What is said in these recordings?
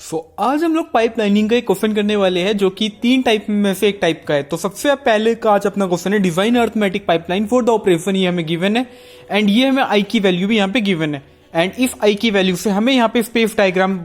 आज हम लोग पाइपलाइनिंग का एक क्वेश्चन करने वाले हैं जो कि 3 टाइप में से एक टाइप का है। तो सबसे पहले का आज अपना क्वेश्चन है design arithmetic pipeline for the operation. ये हमें गिवन है एंड ये हमें आई की वैल्यू भी यहाँ पे गिवन है एंड इस आई की वैल्यू से हमें यहाँ पे स्पेस डायग्राम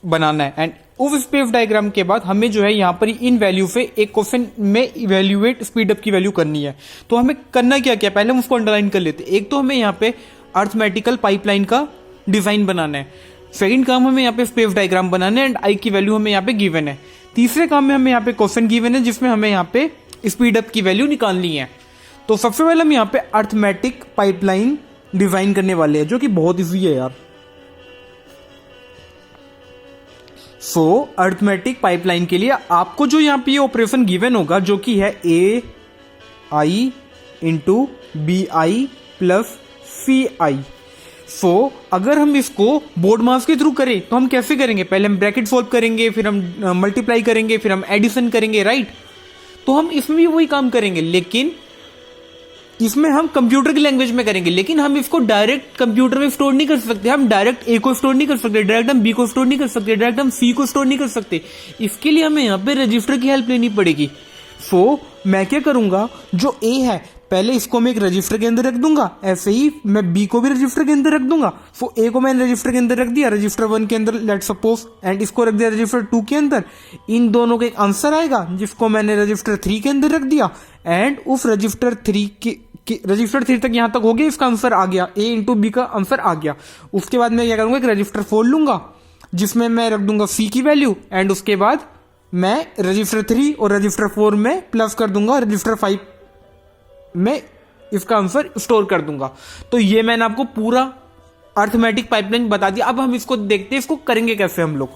बनाना है एंड उस स्पेस डायग्राम के बाद हमें जो है यहाँ पर इन वैल्यू से एक क्वेश्चन में इवेल्युएट स्पीड अप की वैल्यू करनी है। तो हमें करना क्या क्या, पहले हम उसको अंडरलाइन कर लेते हैं। एक तो हमें यहाँ पे अर्थमेटिकल पाइपलाइन का डिजाइन बनाना है, सेकंड काम हमें यहाँ पे स्पेस डायग्राम बनाना है एंड आई की वैल्यू हमें यहाँ पे गिवन है। तीसरे काम में हमें यहाँ पे क्वेश्चन गिवन है जिसमें हमें यहाँ पे स्पीड अप की वैल्यू निकालनी है। तो सबसे पहले हम यहाँ पे अर्थमेटिक पाइपलाइन डिजाइन करने वाले हैं जो कि बहुत इजी है यार। अर्थमेटिक पाइपलाइन के लिए आपको जो यहाँ पे ये ऑपरेशन गिवन होगा जो कि है ए आई इंटू बी आई प्लस सी आई। अगर हम इसको बोर्ड मास के थ्रू करें तो हम कैसे करेंगे, पहले हम ब्रैकेट सॉल्व करेंगे, फिर हम मल्टीप्लाई करेंगे, फिर हम एडिशन करेंगे, राइट। तो हम इसमें भी वही काम करेंगे लेकिन इसमें हम कंप्यूटर की लैंग्वेज में करेंगे। लेकिन हम इसको डायरेक्ट कंप्यूटर में स्टोर नहीं कर सकते, हम डायरेक्ट ए को स्टोर नहीं कर सकते, डायरेक्ट हम बी को स्टोर नहीं कर सकते, डायरेक्ट हम सी को स्टोर नहीं कर सकते। इसके लिए हमें यहाँ पे रजिस्टर की हेल्प लेनी पड़ेगी। मैं क्या करूंगा, जो ए है पहले इसको मैं एक रजिस्टर के अंदर रख दूंगा, ऐसे ही मैं बी को भी रजिस्टर के अंदर रख दूंगा। ए को मैंने रजिस्टर के अंदर रख दिया, रजिस्टर 1 के अंदर लेट सपोज, एंड इसको रख दिया रजिस्टर 2 के अंदर। इन दोनों का एक आंसर आएगा जिसको मैंने रजिस्टर 3 के अंदर रख दिया एंड उस रजिस्टर 3 तक यहां तक हो गया, इसका आंसर आ गया, ए इंटू बी का आंसर आ गया। उसके बाद मैं क्या करूंगा, एक रजिस्टर 4 लूंगा जिसमें मैं रख दूंगा सी की वैल्यू एंड उसके बाद मैं रजिस्टर 3 और रजिस्टर 4 में प्लस कर दूंगा, रजिस्टर 5 में इसका आंसर स्टोर कर दूंगा। तो ये मैंने आपको पूरा अर्थमेटिक पाइपलाइन बता दिया। अब हम इसको देखते हैं इसको करेंगे कैसे हम लोग।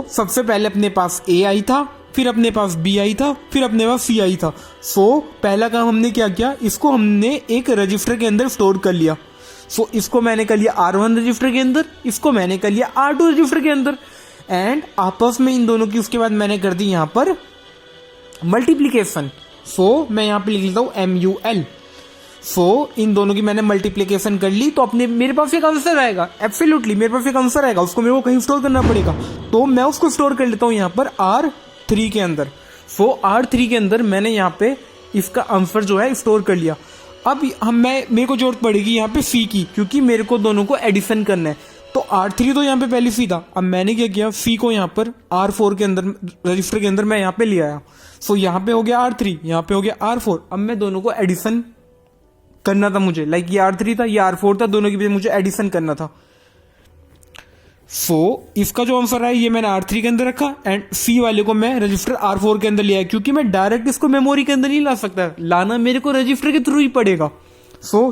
सबसे पहले अपने पास ए आई था, फिर अपने पास बी आई था, फिर अपने पास सी आई था। पहला काम हमने क्या किया, इसको हमने एक रजिस्टर के अंदर स्टोर कर लिया। इसको मैंने कर लिया R1 रजिस्टर के अंदर, इसको मैंने कर लिया R2 रजिस्टर के अंदर एंड आपस में इन दोनों की उसके बाद मैंने कर दी यहां पर मल्टीप्लीकेशन। मैं यहां पे लिख लेता हूं MUL। इन दोनों की मैंने मल्टीप्लीकेशन कर ली तो अपने मेरे पास एक आंसर आएगा, एब्सोल्युटली मेरे पास एक आंसर आएगा। उसको मेरे को कहीं स्टोर करना पड़ेगा तो मैं उसको स्टोर कर लेता हूं यहां पर R3 के अंदर। R3 के अंदर मैंने यहां पे इसका आंसर जो है स्टोर कर लिया। अब मेरे को जरूरत पड़ेगी यहाँ पे सी की, क्योंकि मेरे को दोनों को एडिशन करना है। तो R3 तो यहाँ पे पहले सी था, अब मैंने क्या किया, सी को यहाँ पर R4 के अंदर रजिस्टर के अंदर मैं यहाँ पे ले आया। यहाँ पे हो गया R3, यहाँ पे हो गया R4। अब मैं दोनों को एडिशन करना था मुझे, लाइक ये R3 था, ये R4 था, दोनों की भी मुझे एडिशन करना था। इसका जो आंसर है ये मैंने R3 के अंदर रखा एंड सी वाले को मैं रजिस्टर R4 के अंदर लिया, क्योंकि मैं डायरेक्ट इसको मेमोरी के अंदर नहीं ला सकता, लाना मेरे को रजिस्टर के थ्रू ही पड़ेगा।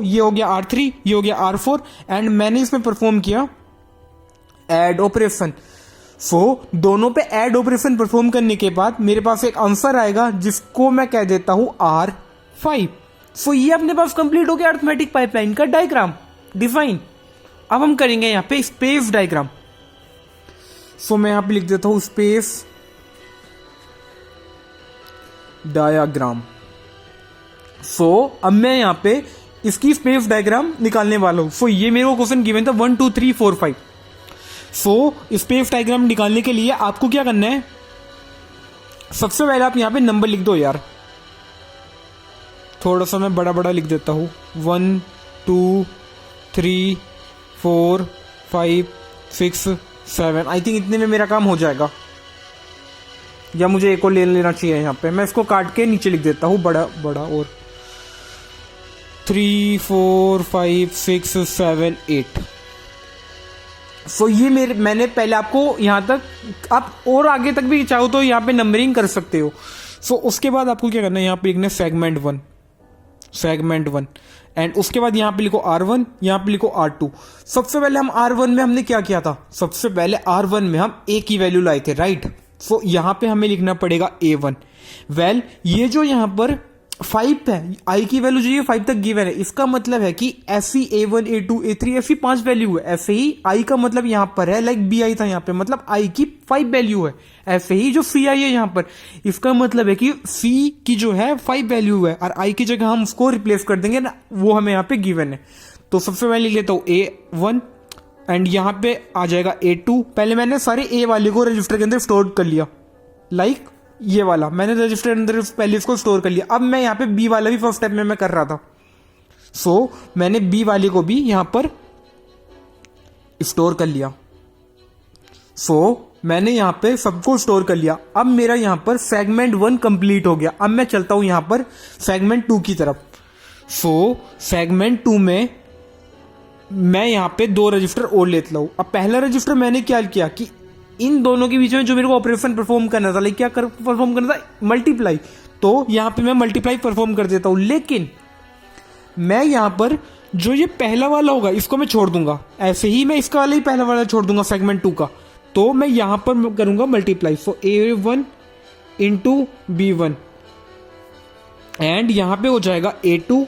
ये हो गया R3, ये हो गया R4 एंड मैंने इसमें परफॉर्म किया एड ऑपरेशन। दोनों पे एड ऑपरेशन परफॉर्म करने के बाद मेरे पास एक आंसर आएगा जिसको मैं कह देता हूं R5। ये अपने पास कंप्लीट हो गया अर्थमेटिक पाइपलाइन का डायग्राम डिफाइन। अब हम करेंगे यहां पे स्पेस डायग्राम। मैं यहां पे लिख देता हूं स्पेस डायग्राम। अब मैं यहां पे इसकी स्पेस डायग्राम निकालने वाला हूं। ये मेरे को क्वेश्चन गिवन था 1 2 3 4 5। स्पेस डायग्राम निकालने के लिए आपको क्या करना है, सबसे पहले आप यहां पे नंबर लिख दो यार, थोड़ा सा मैं बड़ा बड़ा लिख देता हूं, 1 2 3 4 5 6 7। आई थिंक इतने में मेरा काम हो जाएगा, या मुझे एक और ले लेना चाहिए। यहां पे मैं इसको काट के नीचे लिख देता हूं बड़ा बड़ा, और 3 4 5 6 7 8। ये मैंने पहले आपको यहां तक, आप और आगे तक भी चाहो तो यहां पे नंबरिंग कर सकते हो। उसके बाद आपको क्या करना है, यहां पे लिखना है सेगमेंट 1 एंड उसके बाद यहां पे लिखो R1, यहां पे लिखो R2। सबसे पहले हम R1 में हमने क्या किया था, सबसे पहले R1 में हम A की वैल्यू लाए थे, राइट। यहां पे हमें लिखना पड़ेगा A1। ये जो यहां पर 5 है, आई की वैल्यू जो ये 5 तक गिवन है, इसका मतलब है कि ऐसी A1 A2 A3 ऐसी 5 वैल्यू है। ऐसे ही आई का मतलब यहां पर है, लाइक बी आई था यहां पे, मतलब आई की 5 वैल्यू है। ऐसे ही जो सी आई है यहां पर, इसका मतलब है कि सी की जो है 5 वैल्यू है और आई की जगह हम उसको रिप्लेस कर देंगे ना, वो हमें यहां पे गिवन है। तो सबसे पहले लिख लेता हूं A1 एंड यहाँ पे आ जाएगा A2। पहले मैंने सारे A वाले को रजिस्टर के अंदर स्टोर कर लिया, लाइक ये वाला मैंने रजिस्टर के अंदर पहले इसको स्टोर कर लिया। अब मैं यहाँ पे B वाला भी फर्स्ट स्टेप में मैं कर रहा था, सो मैंने B वाले को भी यहाँ पर स्टोर कर लिया। सो मैंने यहाँ पे सबको स्टोर कर लिया। अब मेरा यहाँ पर सेगमेंट 1 कंप्लीट हो गया। अब मैं चलता हूं यहाँ पर सेगमेंट 2 की तरफ। सो सेगमेंट 2 में मैं यहाँ पे 2 रजिस्टर और लेता हूं। अब पहला रजिस्टर मैंने क्या किया कि इन दोनों के बीच में जो मेरे को ऑपरेशन परफॉर्म करना था, लाइक क्या परफॉर्म करना था, मल्टीप्लाई, तो यहाँ पे मैं मल्टीप्लाई परफॉर्म कर देता हूं। लेकिन मैं यहाँ पर जो ये पहला वाला होगा इसको मैं छोड़ दूंगा, ऐसे ही मैं इसका वाला ही पहला वाला छोड़ दूंगा सेगमेंट 2 का, तो मैं यहां पर करूंगा multiply. So A1 into B1 and यहां पे हो जाएगा A2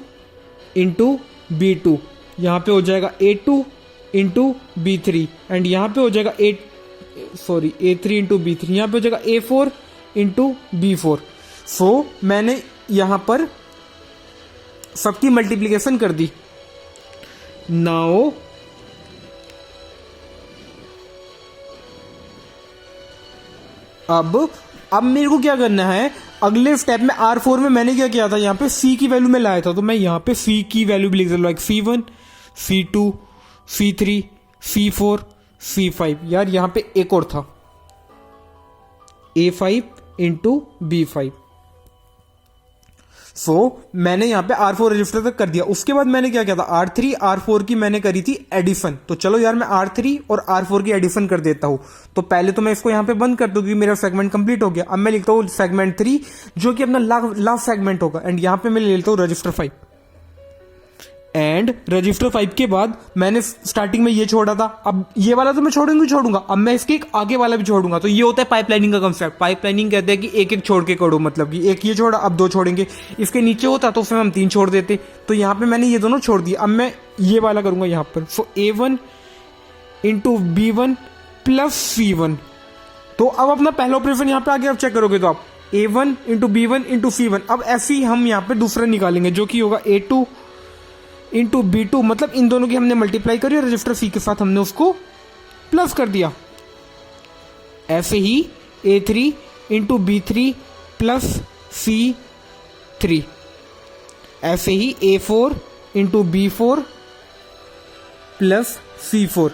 इंटू B2, यहां पे हो जाएगा A2 इंटू B3 एंड यहां पे हो जाएगा A3 इंटू B3, यहां पे हो जाएगा A4 इंटू B4। सो मैंने यहां पर सबकी मल्टीप्लीकेशन कर दी। नाउ अब मेरे को क्या करना है, अगले स्टेप में R4 में मैंने क्या किया था, यहाँ पे C की वैल्यू में लाया था, तो मैं यहाँ पे C की वैल्यू भी लिख देता हूं, like C1 C2 C3 C4 C5। यार यहाँ पे एक और था A5 इंटू B5। सो मैंने यहाँ पे R4 रजिस्टर तक कर दिया। उसके बाद मैंने क्या किया था, R3 R4 की मैंने करी थी एडिशन। तो चलो यार मैं R3 और R4 की एडिशन कर देता हूं। तो पहले तो मैं इसको यहाँ पे बंद कर दूं क्योंकि मेरा सेगमेंट कंप्लीट हो गया। अब मैं लिखता हूं सेगमेंट 3 जो कि अपना लास्ट सेगमेंट होगा, एंड यहाँ पे मैं ले लेता हूं रजिस्टर 5। एंड रजिस्टर 5 के बाद मैंने स्टार्टिंग में ये छोड़ा था, अब ये वाला तो मैं छोड़ूंगा, अब मैं इसके एक आगे वाला भी छोड़ूंगा। तो ये होता है पाइपलाइनिंग का कंसेप्ट। पाइपलाइनिंग कहते हैं कि एक एक छोड़ के करो, मतलब कि एक ये छोड़ा अब 2 छोड़ेंगे। इसके नीचे होता तो फिर हम 3 छोड़ देते, तो यहाँ पे मैंने ये दोनों छोड़ दिए। अब मैं ये वाला करूंगा यहाँ पर। सो A1 into B1 plus C1। तो अब अपना पहला ऑपरेशन यहाँ पे आगे आप चेक करोगे तो आप A1 into B1 into C1। अब ऐसे ही हम यहाँ पे दूसरा निकालेंगे जो कि होगा A2 इंटू B2, मतलब इन दोनों की हमने मल्टीप्लाई करी और रजिस्टर C के साथ हमने उसको प्लस कर दिया। ऐसे ही A3 into B3 plus C3, ऐसे ही A4 into B4 plus C4,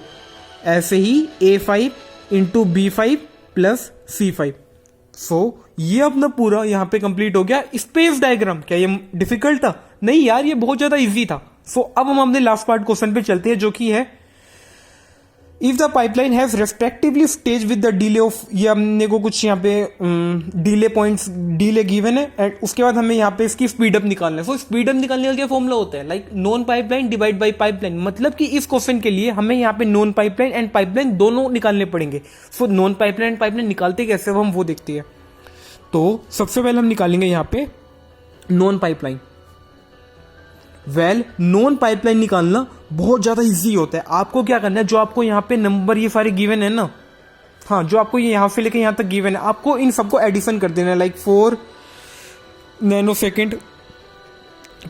ऐसे ही A5 into B5 plus C5। सो ये अपना पूरा यहाँ पे कंप्लीट हो गया स्पेस डायग्राम। क्या ये डिफिकल्ट था? नहीं यार, ये बहुत ज्यादा इजी था। सो अब हम अपने लास्ट पार्ट क्वेश्चन पे चलते हैं जो कि है if the pipeline has respectively stage with the delay of, ये हमने को कुछ यहाँ पे डिले पॉइंट्स डिले गिवन है, एंड उसके बाद हमें यहाँ पे इसकी स्पीड अप निकालना है। सो स्पीड अप निकालने का क्या फॉर्मूला होता है, like non pipeline divide by pipeline. मतलब कि इस क्वेश्चन के लिए हमें यहाँ पे नॉन पाइपलाइन एंड पाइपलाइन दोनों निकालने पड़ेंगे। So non pipeline and pipeline निकालते कैसे हम वो देखते हैं। तो सबसे पहले हम निकालेंगे यहाँ पे नॉन पाइपलाइन। नॉन पाइपलाइन निकालना बहुत ज्यादा इजी होता है। आपको क्या करना है, जो आपको यहाँ पे नंबर ये सारे गिवन है ना, हाँ, जो आपको ये यहाँ से लेके यहाँ तक गिवन है, आपको इन सबको एडिशन कर देना है। Like 4 nanosecond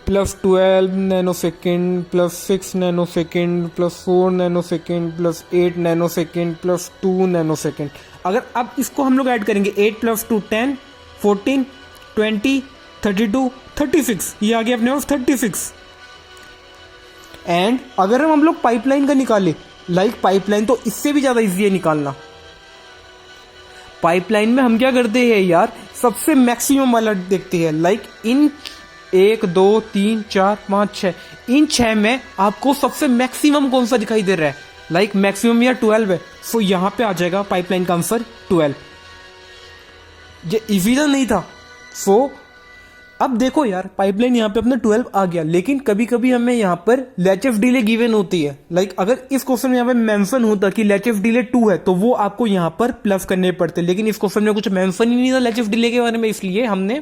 plus 12 nanosecond plus 6 nanosecond plus 4 nanosecond plus 8 nanosecond plus 2 nanosecond. अगर अब इसको हम लोग ऐड करेंगे 8 प्लस 2 10 14 20 32 36, ये आ गया अपने पास 36। एंड अगर हम लोग पाइपलाइन का निकाले, लाइक पाइपलाइन तो इससे भी ज्यादा इजी है निकालना। पाइपलाइन में हम क्या करते हैं यार, सबसे मैक्सिमम वाला देखते हैं। लाइक इन 1 2 3 4 5 6, इन 6 में आपको सबसे मैक्सिमम कौन सा दिखाई दे रहा है, लाइक मैक्सिमम या 12 है। सो यहां पे आ जाएगा पाइपलाइन का आंसर 12। ये इजी तो नहीं था। सो अब देखो यार, पाइपलाइन यहाँ पे अपना 12 आ गया, लेकिन कभी कभी हमें यहाँ पर लैचेफ डिले गिवन होती है। लाइक अगर इस क्वेश्चन में यहाँ पे मेंशन होता कि लैचेफ डिले 2 है तो वो आपको यहाँ पर प्लस करने पड़ते, लेकिन इस क्वेश्चन में कुछ मेंशन ही नहीं था लैचेफ डिले के बारे में, इसलिए हमने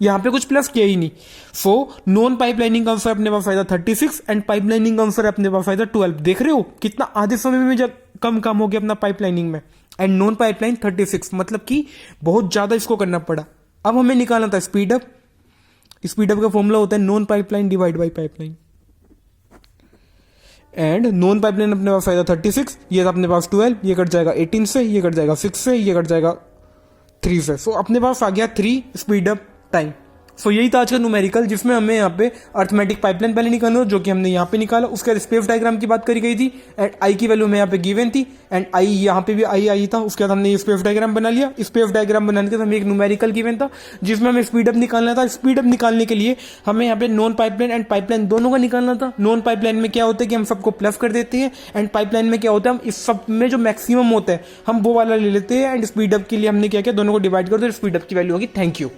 यहाँ पे कुछ प्लस किया ही नहीं। सो नॉन पाइपलाइनिंग का आंसर अपने पास आएगा 36 एंड पाइपलाइनिंग का आंसर अपने पास आएगा 12। देख रहे हो कितना आधे समय में जब कम हो गया अपना पाइपलाइनिंग में, एंड नॉन पाइपलाइन 36, मतलब कि बहुत ज्यादा इसको करना पड़ा। अब हमें निकालना था स्पीड अप। स्पीड अप का फॉर्मूला होता है non pipeline divide by pipeline. And non pipeline अपने पास आएगा 36, ये था अपने पास 12, ये कट जाएगा 18 से, ये कट जाएगा 6 से, ये कट जाएगा 3 से। सो अपने पास आ गया 3 स्पीड अप टाइम। सो यही था आज का न्यूमेरिकल, जिसमें हमें यहाँ पे अर्थमेटिक पाइपलाइन पहले निकालना जो कि हमने यहाँ पे निकाला। उसके स्पेस डायग्राम की बात करी गई थी एंड आई की वैल्यू हमें यहाँ पे गिवन थी एंड आई यहाँ पे भी आई था। उसके बाद हमने ये स्पेस डायग्राम बना लिया। स्पेस डायग्राम बनाने के बाद हमें एक न्यूमेरिकल गिवन था जिसमें हमें स्पीड अप निकालना था। स्पीड अप निकालने के लिए हमें यहाँ पे नॉन पाइपलाइन एंड पाइपलाइन दोनों का निकालना था। नॉन पाइपलाइन में क्या होता है कि हम सबको प्लस कर देते हैं एंड पाइपलाइन में क्या होता है हम इस सब में जो मैक्सिमम होता है हम वो वाला ले लेते हैं एंड स्पीड अप के लिए हमने क्या किया, दोनों को डिवाइड कर दो, स्पीड अप की वैल्यू होगी। Thank you.